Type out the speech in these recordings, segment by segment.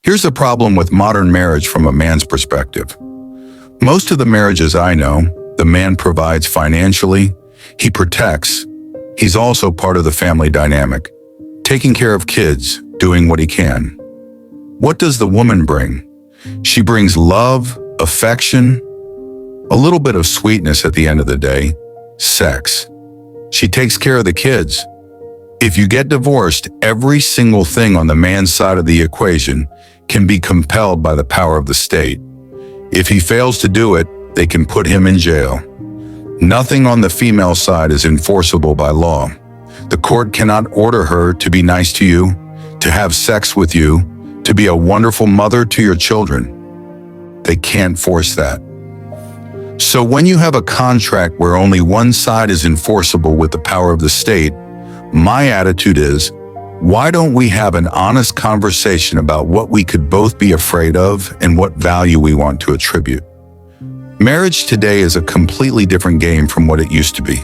Here's the problem with modern marriage from a man's perspective. Most of the marriages I know, the man provides financially, he protects, he's also part of the family dynamic, taking care of kids, doing what he can. What does the woman bring? She brings love, affection, a little bit of sweetness at the end of the day, sex. She takes care of the kids. If you get divorced, every single thing on the man's side of the equation can be compelled by the power of the state. If he fails to do it, they can put him in jail. Nothing on the female side is enforceable by law. The court cannot order her to be nice to you, to have sex with you, to be a wonderful mother to your children. They can't force that. So when you have a contract where only one side is enforceable with the power of the state, my attitude is, why don't we have an honest conversation about what we could both be afraid of and what value we want to attribute? Marriage today is a completely different game from what it used to be.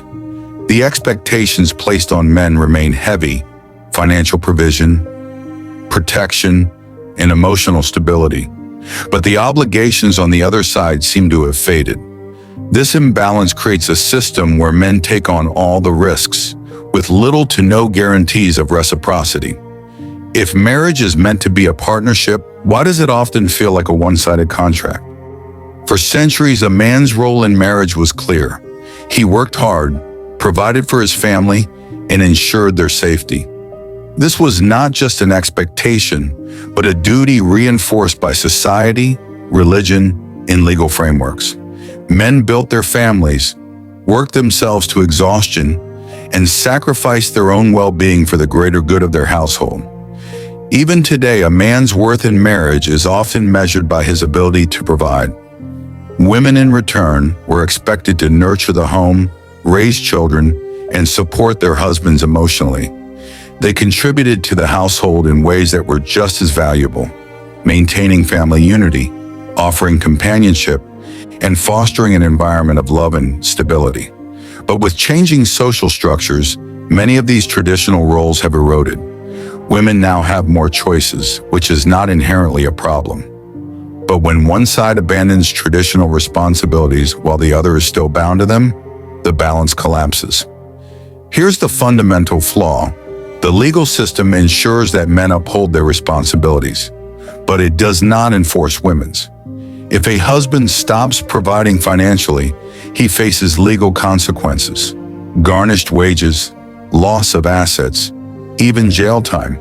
The expectations placed on men remain heavy: financial provision, protection, and emotional stability. But the obligations on the other side seem to have faded. This imbalance creates a system where men take on all the risks, with little to no guarantees of reciprocity. If marriage is meant to be a partnership, why does it often feel like a one-sided contract? For centuries, a man's role in marriage was clear. He worked hard, provided for his family, and ensured their safety. This was not just an expectation, but a duty reinforced by society, religion, and legal frameworks. Men built their families, worked themselves to exhaustion, and sacrificed their own well-being for the greater good of their household. Even today, a man's worth in marriage is often measured by his ability to provide. Women, in return, were expected to nurture the home, raise children, and support their husbands emotionally. They contributed to the household in ways that were just as valuable, maintaining family unity, offering companionship, and fostering an environment of love and stability. But with changing social structures, many of these traditional roles have eroded. Women now have more choices, which is not inherently a problem. But when one side abandons traditional responsibilities while the other is still bound to them, the balance collapses. Here's the fundamental flaw. The legal system ensures that men uphold their responsibilities, but it does not enforce women's. If a husband stops providing financially, he faces legal consequences: garnished wages, loss of assets, even jail time.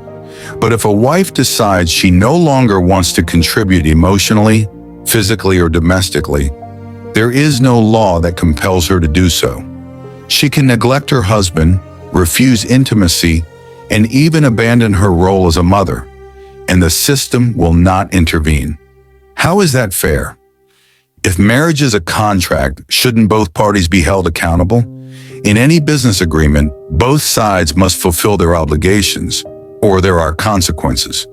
But if a wife decides she no longer wants to contribute emotionally, physically, or domestically, there is no law that compels her to do so. She can neglect her husband, refuse intimacy, and even abandon her role as a mother, and the system will not intervene. How is that fair? If marriage is a contract, shouldn't both parties be held accountable? In any business agreement, both sides must fulfill their obligations, or there are consequences.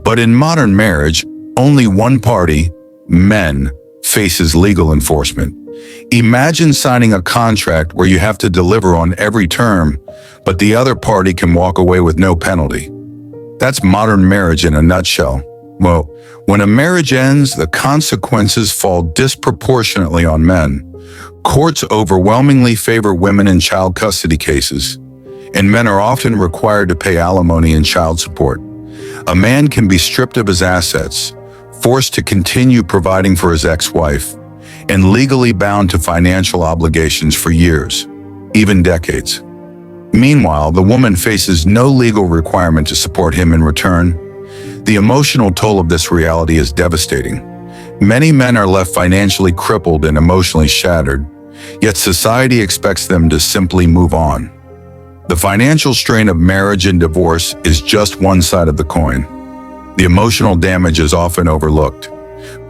But in modern marriage, only one party, men, faces legal enforcement. Imagine signing a contract where you have to deliver on every term, but the other party can walk away with no penalty. That's modern marriage in a nutshell. Well, when a marriage ends, the consequences fall disproportionately on men. Courts overwhelmingly favor women in child custody cases, and men are often required to pay alimony and child support. A man can be stripped of his assets, forced to continue providing for his ex-wife, and legally bound to financial obligations for years, even decades. Meanwhile, the woman faces no legal requirement to support him in return. The emotional toll of this reality is devastating. Many men are left financially crippled and emotionally shattered, yet society expects them to simply move on. The financial strain of marriage and divorce is just one side of the coin. The emotional damage is often overlooked.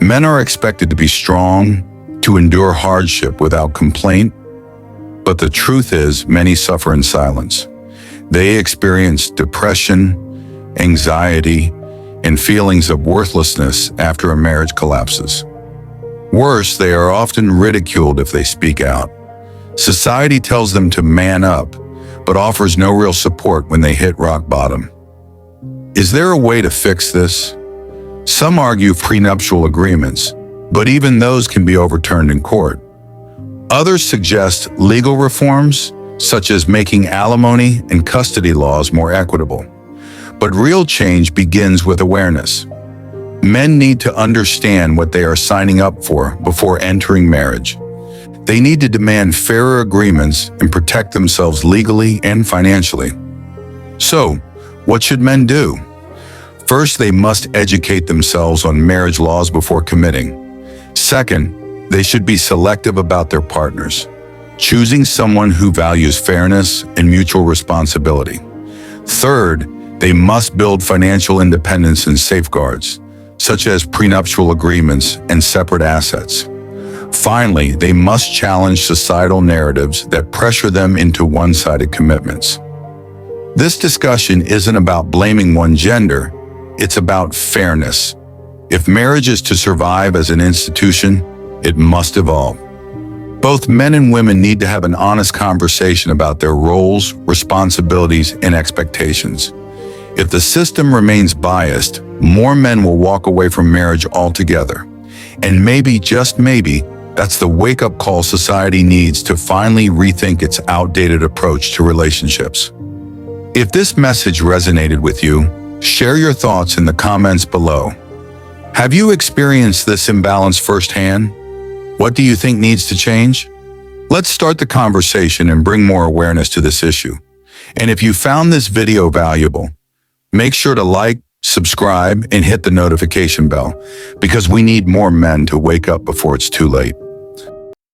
Men are expected to be strong, to endure hardship without complaint, but the truth is many suffer in silence. They experience depression, anxiety, and feelings of worthlessness after a marriage collapses. Worse, they are often ridiculed if they speak out. Society tells them to man up, but offers no real support when they hit rock bottom. Is there a way to fix this? Some argue prenuptial agreements, but even those can be overturned in court. Others suggest legal reforms, such as making alimony and custody laws more equitable. But real change begins with awareness. Men need to understand what they are signing up for before entering marriage. They need to demand fairer agreements and protect themselves legally and financially. So, what should men do? First, they must educate themselves on marriage laws before committing. Second, they should be selective about their partners, choosing someone who values fairness and mutual responsibility. Third, they must build financial independence and safeguards, such as prenuptial agreements and separate assets. Finally, they must challenge societal narratives that pressure them into one-sided commitments. This discussion isn't about blaming one gender, it's about fairness. If marriage is to survive as an institution, it must evolve. Both men and women need to have an honest conversation about their roles, responsibilities, and expectations. If the system remains biased, more men will walk away from marriage altogether. And maybe, just maybe, that's the wake-up call society needs to finally rethink its outdated approach to relationships. If this message resonated with you, share your thoughts in the comments below. Have you experienced this imbalance firsthand? What do you think needs to change? Let's start the conversation and bring more awareness to this issue. And if you found this video valuable, make sure to like, subscribe, and hit the notification bell, because we need more men to wake up before it's too late.